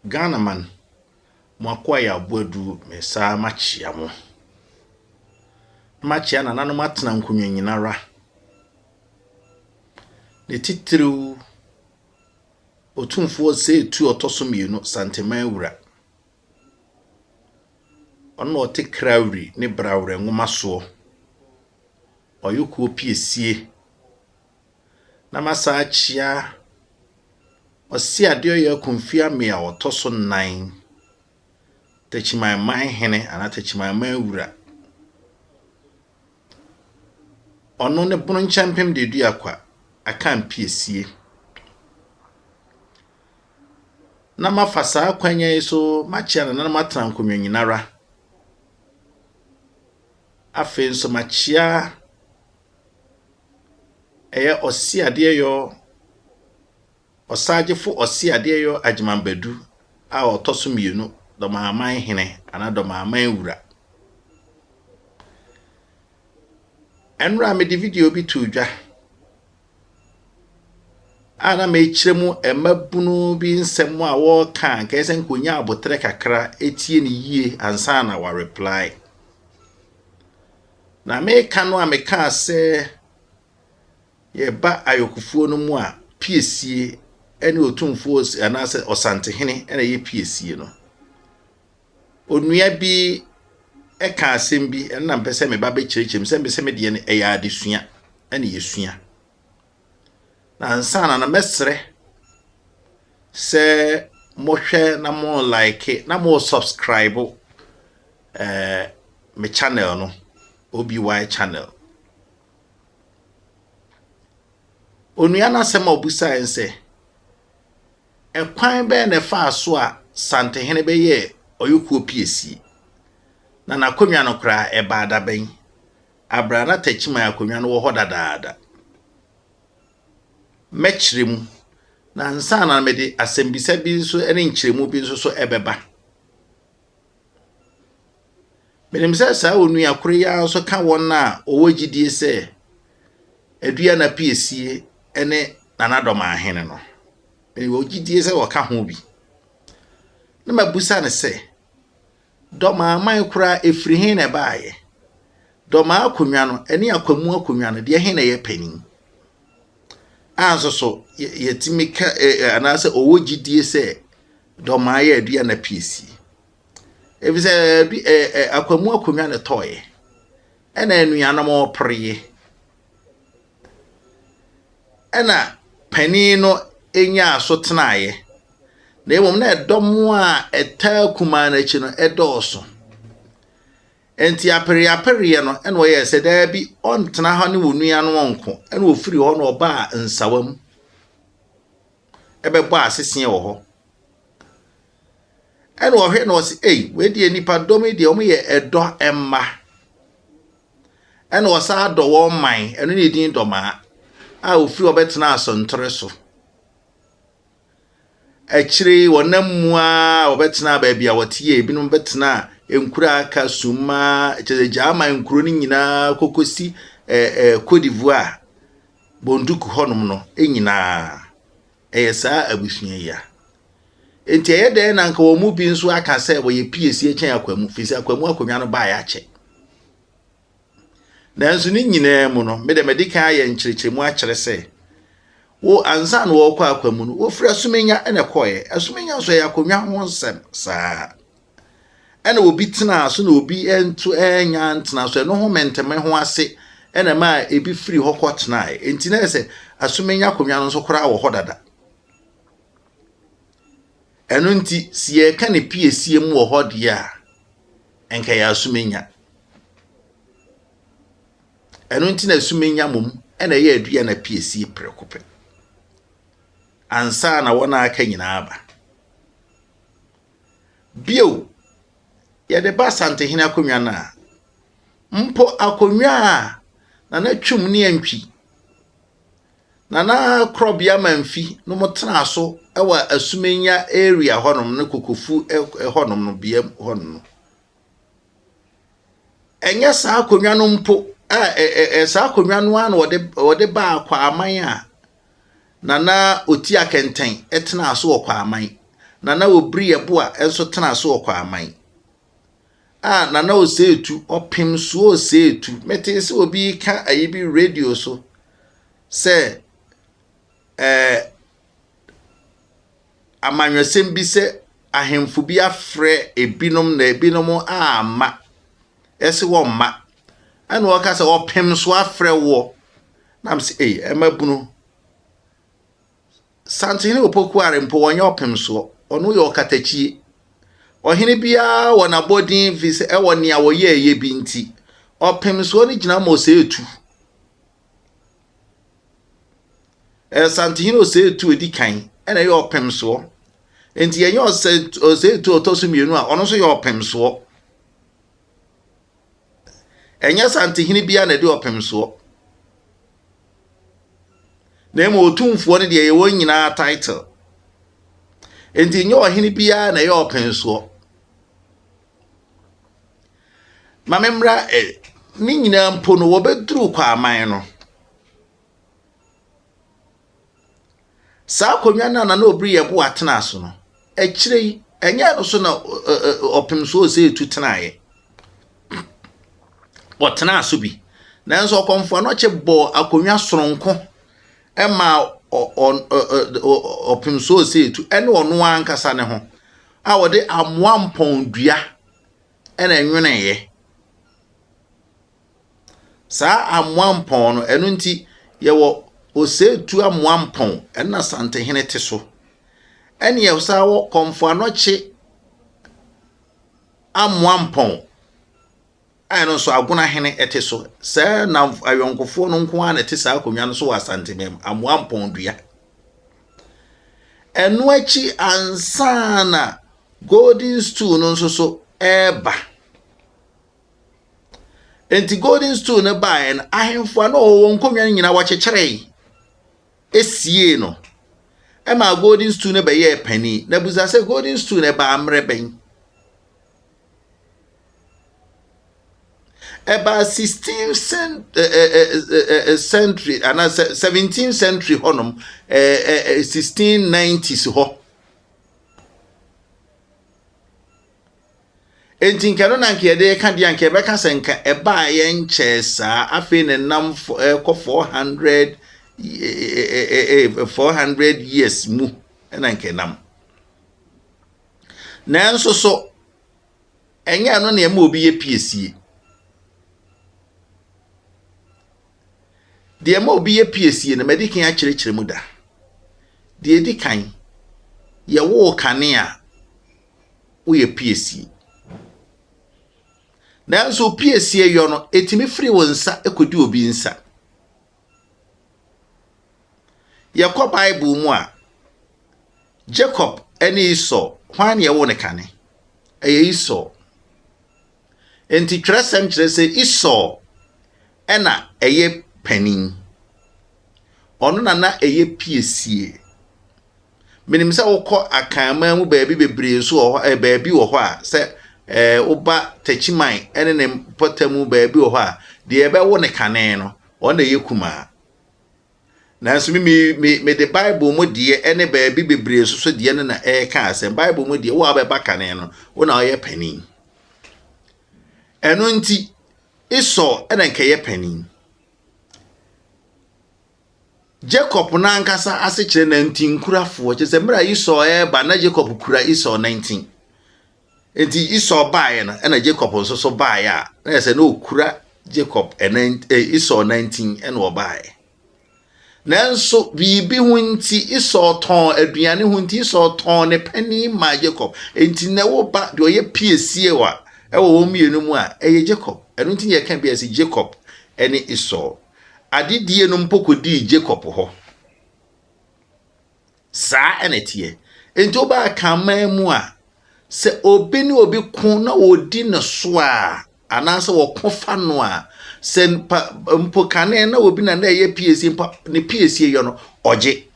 Ghana man mwakwa ya bodu mesa machia mo. Machia na nanu matna nkunye nyinara. Ne titiriw otumfo se tu otoso mienu santeman wura. Ono ote krawri ne brawre ngoma so. Oyoko Piesie. Na masa achia osi adio ye konfia me a otoso 9. Techiman man hene ana techiman man wura. Ono ne bono champem de du akwa akan Piesie. Na mafasa kwanya so machia na matran konwa nyinara. Afen so machia eye osi ade yo osagefo osi ade yo agimambadu a otoso mienu do maaman hene ana do maaman wura. Enra me di video bi tudwa ana me kiremu emabunu bi nsemu a wo kan ka esen konya abotre kakra etie ni yie ansa na wa reply. Na me kanu a me ka se ye ba ayokufuo no mu a Piesie ene otumfuo anase Asante hene ene ye Piesie no. Onua bi eka asem bi na mpese me ba be kirechem se mpese me de ne eya adesua ene yesua. Na ansana na mesre se mo hwe na mo like na mo subscribe me channel no OBY channel. Onua na sema obusa ense ekwan be ne fa so a Sante hene be ye Oyoko Piesie na nakonwa no kra eba da ben abra na tachima akonwa no wo hodadaada mechiremu na nsa na mede asembisa bi nso ene nchiremu bi nso so ebeba menemsa sa onua akure ya so ka wona owogidie se adua na Piesie ene nanadoma ahene no me wogidie se wo ka ho bi na mabusa ne se doma aman kura efiri hen na baaye doma akonwa no ene akwamu akonwa no de hen na ye panin anso so yetimika anase owogidie se doma ye adua na Piesie evise akwamu akonwa ne toye ena enuanam opreye ena panin no enya so tenaye na emom na edomo a eta kuma na chi no edoso enti apere no ena wo ye se da bi ontena ha ne wonua no wonko ena ofiri ho no oba nsawam ebebo asese wo ho ena wo hwe no se we die nipa domi de omo ye edo emma ena wo sa do wo man eno ne din doma a ofiri obetena asontre so achiri wonam a obetena ba bia wotie ebinum betena enkura aka suma chejama enkuro ni nyina kokosi Cote d'Ivoire bonduku honum no enyina eyesa abusua ya enti eyede na nka wo mu bi nso aka se wo ye Piesie chen akwamu fisi akwamu akonwa no ba ya che nanso ni nyina mu no me de medika ye nchirechemu a kire se wo ansa no wo kwa akwamu no wo fira asumenya ene koye asumenya so ya akonwa ho nsem saa ene obi tena so na obi entu enya ntena so no ho menteme ho ase ene ma ebi firi ho kwotena enti na se asumenya akonwa no so kora wo hodada eno nti sie ka ne Piesie mu wo hode a enka ya asumenya eno nti na asumenya mum ene ye adua na Piesie prekope ansa na wona aka nyina aba bio ye de ba Asante hene akonwa na mpo akonwa na twum ne antwi na krobia manfi no motena so ewa asumenya area honom ne kokofu honom no biem honom enya sa akonwa no mpo sa akonwa no an wode ba akwa aman a na oti akenten etena so kwa aman nana obri ebo a enso tena so okwa aman nana osetu opim so osetu mete se obi ka ayibi radio so se amanwesem bi se ahemfo bi afre ebinom na ebinom ama ese wo ma ana o ka se opim so afre wo nam se emabunu Asante opoku arempo wonye opim so ono ye okatachi ohene bia wona bodin vise e woni a woye eye bi nti opim so ni gina mo se etu Asante o se etu edi kan ena ye opim so enti yenye o se etu otoso mienu a ono so ye opim so enya Asante hene bia na de opim so na emo otumfo ne de ye won nyina title enti nye ohene bia na ye opin so mamemra ni nyina mpo no wo beduru kwa aman no sa konwa na obri ye bo atena so no ekire enya no so na opim so se etu tenaye otena so bi nanso okomfo no che bo akonwa soronko ema opim so se etu ene ono ankasa ne ho a wode amoa mpon dua ena enwene ye sa amoa mpon no eno nti ye wo osetu amoa mpon ena Asante hene te so ene ye sa wo komfo anoche amoa mpon ano so aguna hene ete so sa na ayonkofo no nko ana te sa akonwa no so Asante mem amoa mpon dua eno achi ansana golden stool no so eba enti golden stool ne bae na ahemfo na owo nkonwa nyina wakyekere esie no ema golden stool ne be ye pani na buza se golden stool ne ba amre ben eba 16th century and 17th century honum 1690s ho enti nkano na nke de ka dia nke be ka senka eba ye nchesa afi ne nam 400 years mu na nke nam nanso so enya no na ema obi ye piesie de ema obi ye piesie na medikan akyerekere mu da de edikan ye wo kane a wo ye piesie nanso piesie yo no etimi firi wonsa ekodi obi nsa Yakọ Bible mu a Jacob ene Esau hwan ye wo ne kane eye Esau enti tresem kire se Esau ena eye panin ono na eye piesie menim se wokọ akanma mu baabi bebre so ho baabi wo ho a se oba tachiman ene ne potamu baabi wo ho a de ebe wo ne kane no ono eye kuma nanso me the Bible mu de ene baabi bebre so de na ka asem Bible mu de wo abeba kane no wo na oye panin eno nti Esau ene nke ye panin Jacob na nkasa asechire na ntinkurafo che se mra Esau ba na Jacob kura Esau 19 enti Esau bae na ena Jacob nso so bae a na se na okura Jacob Esau 19 ena obae nanso bibi hunti Esau ton aduane hunti Esau ton ne pani ma Jacob enti na wo ba de oye piesie wa wo mienu mu a eye Jacob eno nti ye kan bia se Jacob ene Esau adidie no mpokodi Jacob ho sa enetie enti oba kan mu a se obi ni obi kun na odi ne so a anase wo kofa no a se mpokane na obi na ye piesie mpa ne piesie yo no oje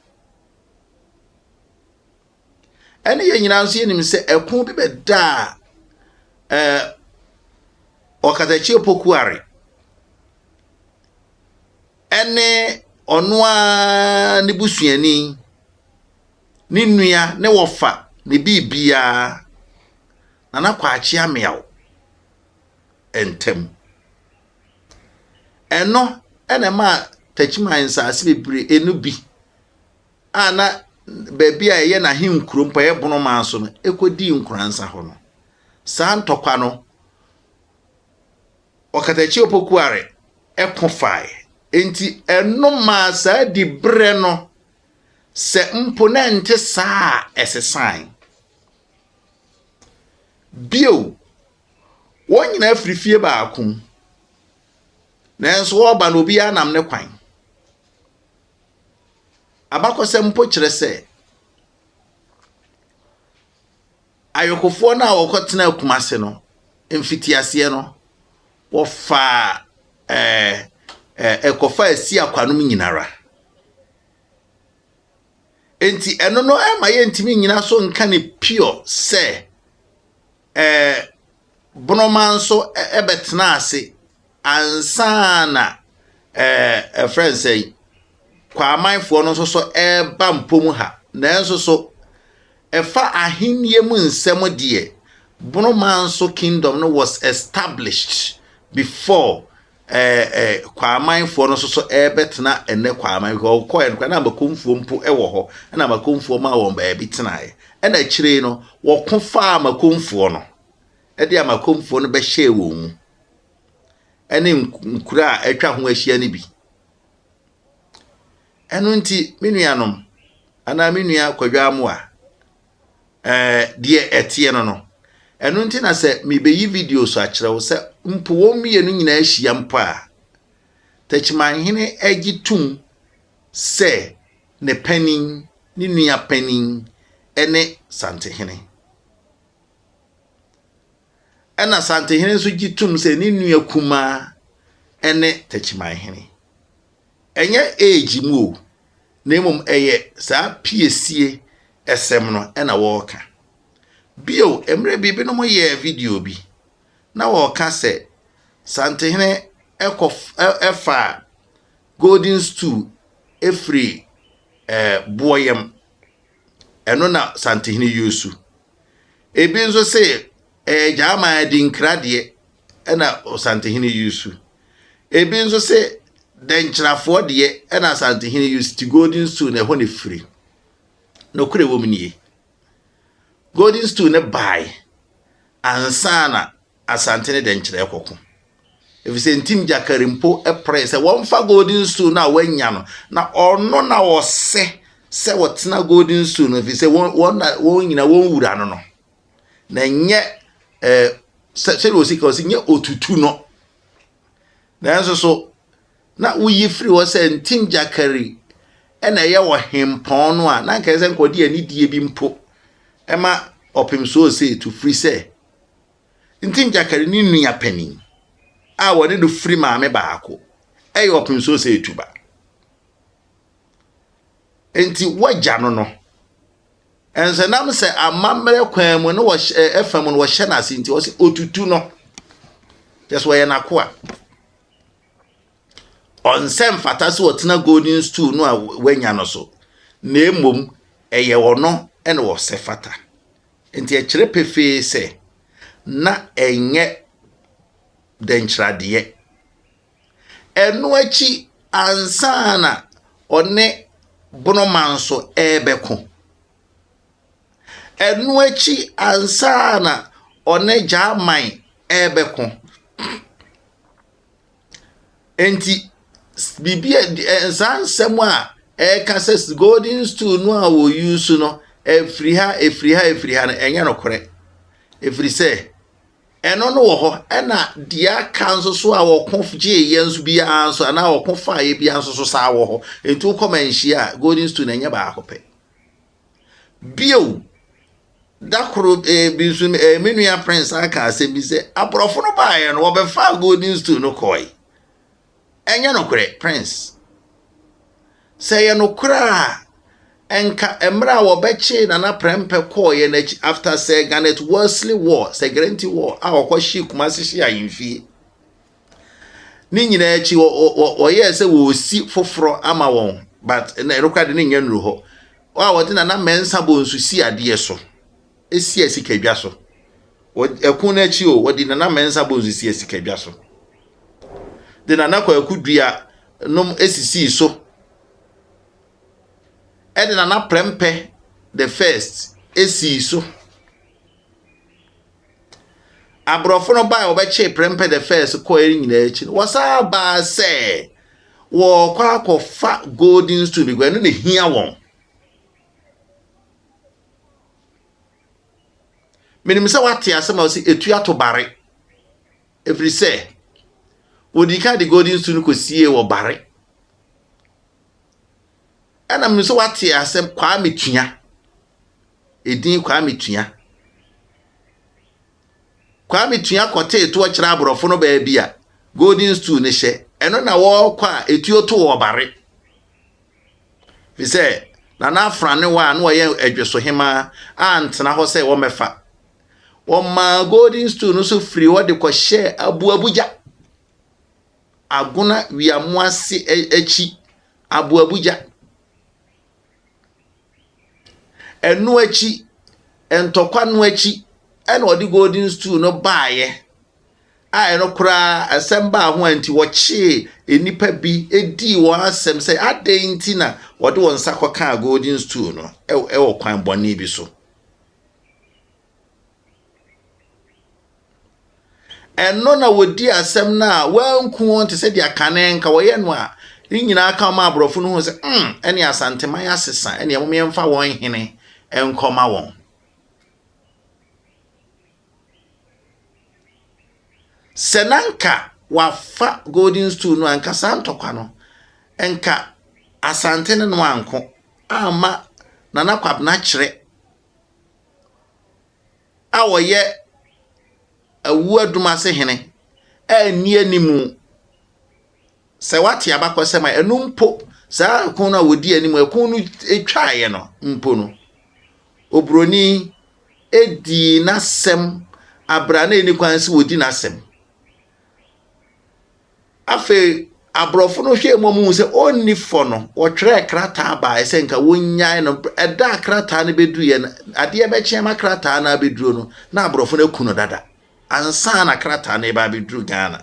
ene ye nyina nso yenim se ekun bi beda okatachi opokuare ene onwa ne busuani ni nua ne wofa ne bibia nana kwachi ameaw entem eno ene ma tachiman sa ase bebre enu bi ana baby a ye na hinkuro mpa ye bono manso no ekodi nkuransa ho no sa ntokwa no okatachi opokuare ekofai enti eno ma sa di bre no se mponente sa esesan bio wonyina afrifie baakum nanso wo ba no bi anam ne kwan abakose mpo kire se ayokofo na wokotena kumase no mfitiase no wo fa ekofa asi akwanom nyinara enti eno no ema ye ntimi nyina so nka ne pure se bonoman so ebetena ase ansana friend say kwa amanfo no so eba mpom ha nanso so efa ahenye mu nsem de bonoman so kingdom no was established before kwa amanfo no so ebetena ene kwa amanfo ko en kwa na makomfo mpo ewo ho na makomfo ma won ba ebitena e na kire no wo kofa makomfo no e de makomfo no be hye wo mu ene nkura atwa ho ahia ne bi eno nti menuanom ana menua Kojo Amoah die etie no eno nti na se mebeyi video so akyerewo se mpo wo mienu nyina ahia mpo a tachiman hene agitum se ne panin ne nua panin ene Asante hene ena Asante hene so gitum se ne nua kuma ene tachiman hene enye age mu nemum eye sa piesie esem no ena woka bio emre bibi no mo ye video bi na woka se Asante hene efa golden stool efri boyem eno na Asante hene yusu ebi nso se jama dinkrade ena Asante hene yusu ebi nso se denchirafo de ena Asante hene yusu ti golden stool na ho ne free no kure wo mnie golden stool ne bai ansana Asante ne denchira ekoko efise ntim jakarimpo press won fa golden stool na wanya no na ono na wo se wotena golden stool no efise won nyina won wura no no na nye se lo sika osi nye otutu no na enso so na uyi free wo se ntim jakari ena ye wo hempon no a na nka se nkodi ani die bi mpo ema opim so se to free se ntim jakari ni nua panin a wode do free maame baako e opim so se tuba enti wagya no no ense nam se amamre kwan mu no wo efam no wo hye na ase nti wo se otutu no just wo ye na ko a onsem fata se wotena golden stool no a wanya no so na emom eye wono ene wo se fata enti e kire pefe se na enye denchirade eno achi ansana one bonoman so ebeko enu achi ansana one jaman ebeko enti bibia ensansem a ekase golden stool no a wo use no efri ha no enye no kore efri se eno no wo ho ena dia kanso so a wo konfje yensu bia anso ana wo konfa ye bia anso so sa wo ho enti wo komanhie a golden stool enye ba akope bio dakoro bisu menua prince aka asemi se abrofo no baaye no wo be fa golden stool no koi enye no kore prince say ye no kra enka emra wo beche na prempe koye na after say Garnet Worsley war say guarantee war a okoshi kumase hye ayimfie ni nyina echi wo ye say wo si foforo ama won but na rekord ni nya nru ho wa wo de na mensa bonsu si ade so esi esikadwa so ekun na chi o wodi nana mensa bonzu si esikadwa so de nana kwa akudua nom esisi so e de nana prempe the first esi so abrofo no ba obeche prempe the first ko eri nyina echi wasa ba se wo kwa akofa golden stool bi gwa no ne hia won menim se wate asema o si etu atobare every say wodi ka the golden stool ko sie wo bare ana menim se wate asem kwa metua edin kwa metua kwa metua kote etu o kira abrofo no ba bia golden stool ne hye eno na wo kwa etu to wo bare fi say na afrane wa na wo ye adweso hema antena ho say wo mefa wo ma golden stool no so free wo de ko hye abuabuja aguna wiamuase echi abuabuja enu echi entokwa no echi ena odi golden stool no baaye a eno kura asemba ho anti wo chi enipa bi edi wo asem say adenti na wode won sakoka golden stool no wo kwan bone bi so eno na wodi asem na wanku on te se dia kanen ka wo ye no a ni nyina aka ma abrofo no ho se ene Asante man asesa ene mo yemfa won hene enkoma won senanka wafa golden stool no anka santokwa no enka Asante no anko ama nana kwabna kire awoye awu aduma se hene ani animu se wate abakosema enumpo saa kun na wodi animu ekun no etwaaye no mpo no obroni edi nasem abrana eni kwanse wodi nasem afe abrofo no hwe momu se onni fo no wo twere krata ba ese nka wonyan no eda krata no beduye na ade be chiema krata na beduro no na abrofo no kuno dada ansa na krata na ba beduru Ghana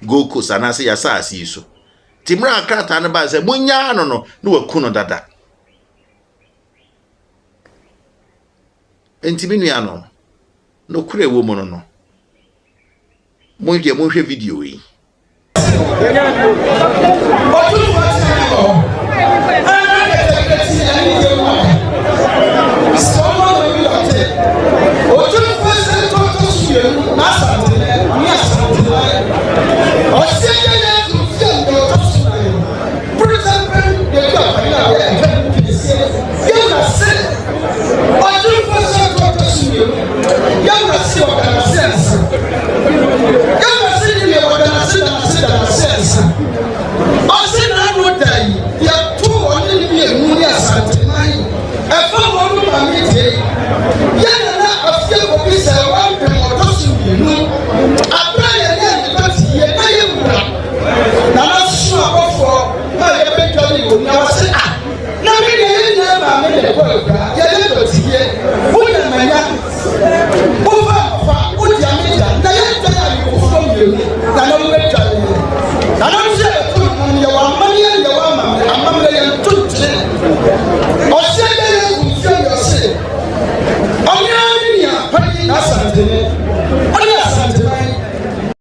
Goku sana se yasa asiso timra krata no ba se munya no no na wakuno dada entimi nua no kure wo mo no mo hwe video yi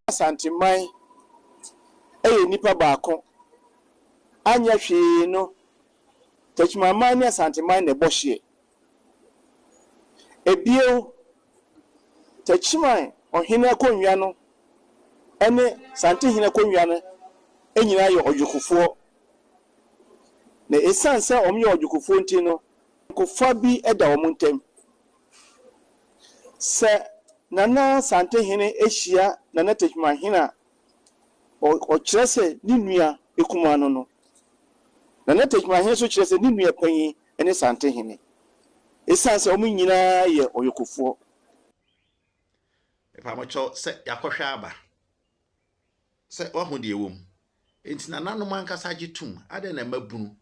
Asante man nipa baako anya hwee no tachimama ni Asante man ne bohye ebio tachiman ohene akonwa no ene Sante hene akonwa no enyina ye odwokofo na esanse omye odwokofo nti no kofa bi eda omuntem se nana Sante hene ehia nana tachima hene o kirese ni nua ekuma no no nana tachima hene so kirese ni nua panyi ene Sante hene esanse omu nyina ye oyokofo epamocho se yakohwa aba se wahudi ewom enti nananom ankasa gitum ade na mabunu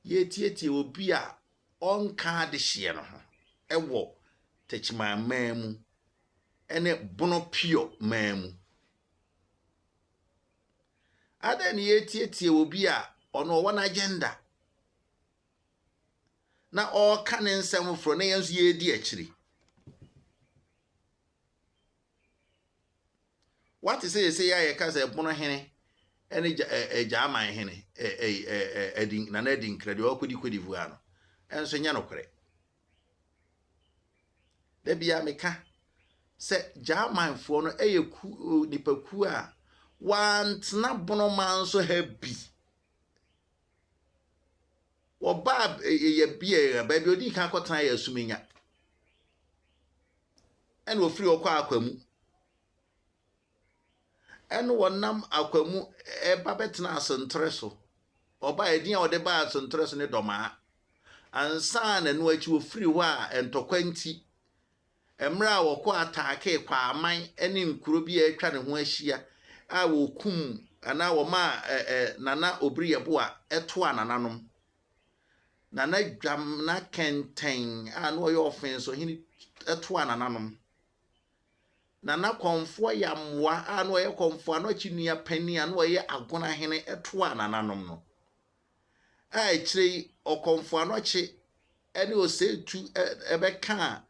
ye tietie obi a onka de hye no ho ewo techima mamu ene Bono pio mamu ada ne yetietie obi a ono wona agenda na o ka ne nsem fro na yenso yedi akiri what is say ya ye ka say Bono hene ene jaman hene edin na na din kredi o kodi vuano enso nya nokre da bia meka se jaman fo no eyeku nipaku a wantna Bono man so happy oba ye bia ba bi odi kan kotan ya sumenya ene ofiri okwa akwamu ene wonam akwamu eba betena asentre so oba edin a ode ba asentre so ne doma ansa na no achi ofiri ho a entokwanti emra wokọ atake kwa aman ene nkuro bi atwa ne ho ahia a wokum ana wo ma nana obriye bo a eto anananom nana dwam na kenten a no yo ofen so hini eto anananom nana konfo yamwa a no ye konfo ano chinua pani a no ye agona hene eto anananom no a chire okonfo ano chi ene osetu ebeka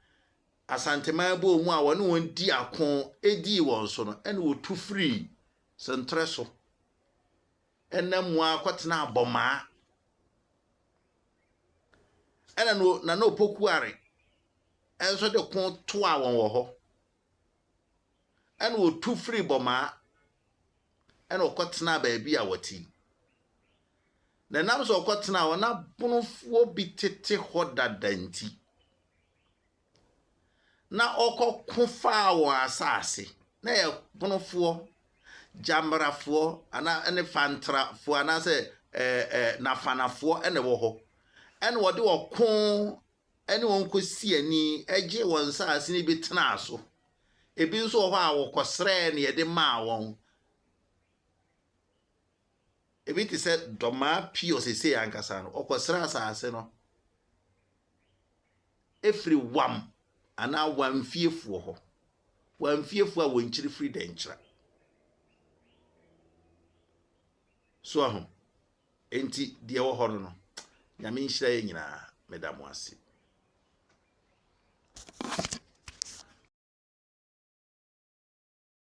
Asante bo mu a wona won di akon edi won so no ene otu free sentre so ene mu akotena aboma ene no na no pokuare enso de kon to a won wo ho ene otu free boma ene okotena ba bi a wati na nam so okotena wona Bonofuo bi tete ho dadanti na okokufa wa asase na ye Bonofuo jambrafo ana ene fantrafo ana se nafanafo ene wo ho ene wode okon ene wonkosi ani eje won asase ni bitena aso ebi nso ho a wokosre ne ye de ma won ebi ti se doma pio sese ankasa no okosre asase no efri wam ana wamfiefuo ho wamfiefuo a wonchiri free denchira so ahụ enti die wo hɔ no nyame nhyira ye nyina medamo ase